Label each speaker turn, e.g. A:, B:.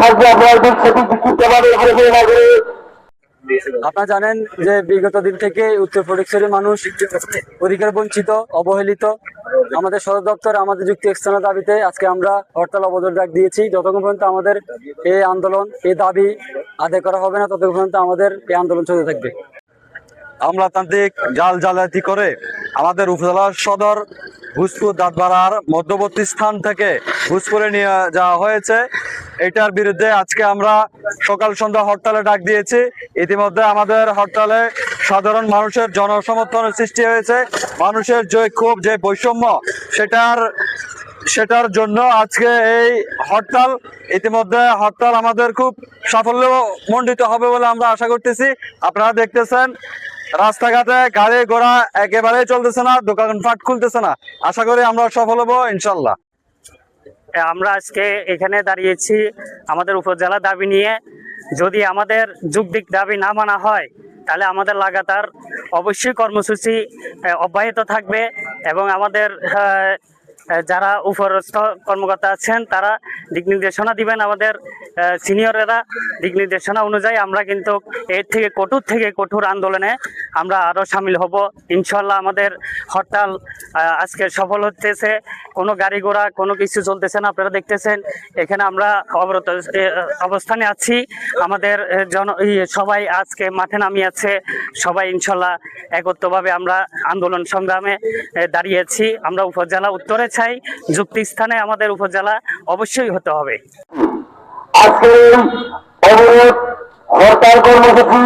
A: থাকবে আপনারা সেটি বিক্ষিপ্ত ভাবে
B: আপনারা জানেন যে বিগত দিন থেকে উত্তর ফটিকছড়ির মানুষ অধিকার বঞ্চিত, অবহেলিত। আমাদের সদর দপ্তর আমাদের যুক্তি স্থানের দাবিতে আজকে আমরা হরতাল অবরোধ ডাক দিয়েছি। যতক্ষণ পর্যন্ত আমাদের এই আন্দোলন, এই দাবি আদায় করা হবে না, ততক্ষণ পর্যন্ত আমাদের এই আন্দোলন চলতে থাকবে।
C: আমলাতান্ত্রিক জাল জালাতি করে আমাদের উপজেলা সদর ভূজপুর দাঁতবাড়ার মধ্যবর্তী স্থান থেকে ভূজপুরে নিয়ে যাওয়া হয়েছে। এটার বিরুদ্ধে আজকে আমরা সকাল সন্ধ্যা হরতালে ডাক দিয়েছি। ইতিমধ্যে আমাদের হরতালে সাধারণ মানুষের জনসমর্থনের সৃষ্টি হয়েছে। মানুষের যে ক্ষোভ, যে বৈষম্য, সেটার জন্য আজকে এই হরতাল। ইতিমধ্যে হরতাল আমাদের খুব সাফল্য মণ্ডিত হবে বলে আমরা আশা করতেছি। আপনারা দেখতেছেন রাস্তাঘাটে গাড়ি ঘোড়া একেবারেই চলতেছে না, দোকানপাট খুলতেছে না। আশা করি আমরা সফল হবো ইনশাল্লাহ।
D: আমরা আজকে এখানে দাঁড়িয়েছি আমাদের উপজেলা দাবি নিয়ে। যদি আমাদের যৌক্তিক দাবি না মানা হয় তাহলে আমাদের লাগাতার অবশ্যই কর্মসূচি অব্যাহত থাকবে এবং আমাদের যারা উপরস্থ কর্মকর্তা আছেন তারা দিক নির্দেশনা দিবেন। আমাদের সিনিয়রেরা দিক নির্দেশনা অনুযায়ী আমরা কিন্তু এর থেকে কঠোর আন্দোলনে আমরা আরও সামিল হব ইনশাল্লাহ। আমাদের হরতাল আজকে সফল হতেছে, কোনো গাড়ি ঘোড়া কোনো কিছু চলতেছে না। আপনারা দেখতেছেন এখানে আমরা অবরত অবস্থানে আছি। আমাদের সবাই আজকে মাঠে নামিয়েছে, সবাই ইনশাল্লাহ একত্রভাবে আমরা আন্দোলন সংগ্রামে দাঁড়িয়েছি। আমরা উপজেলা উত্তরে চাই, যুক্তি স্থানে আমাদের উপজেলা অবশ্যই হতে হবে।
A: আজকে অবরোধ হরতাল কর্মসূচি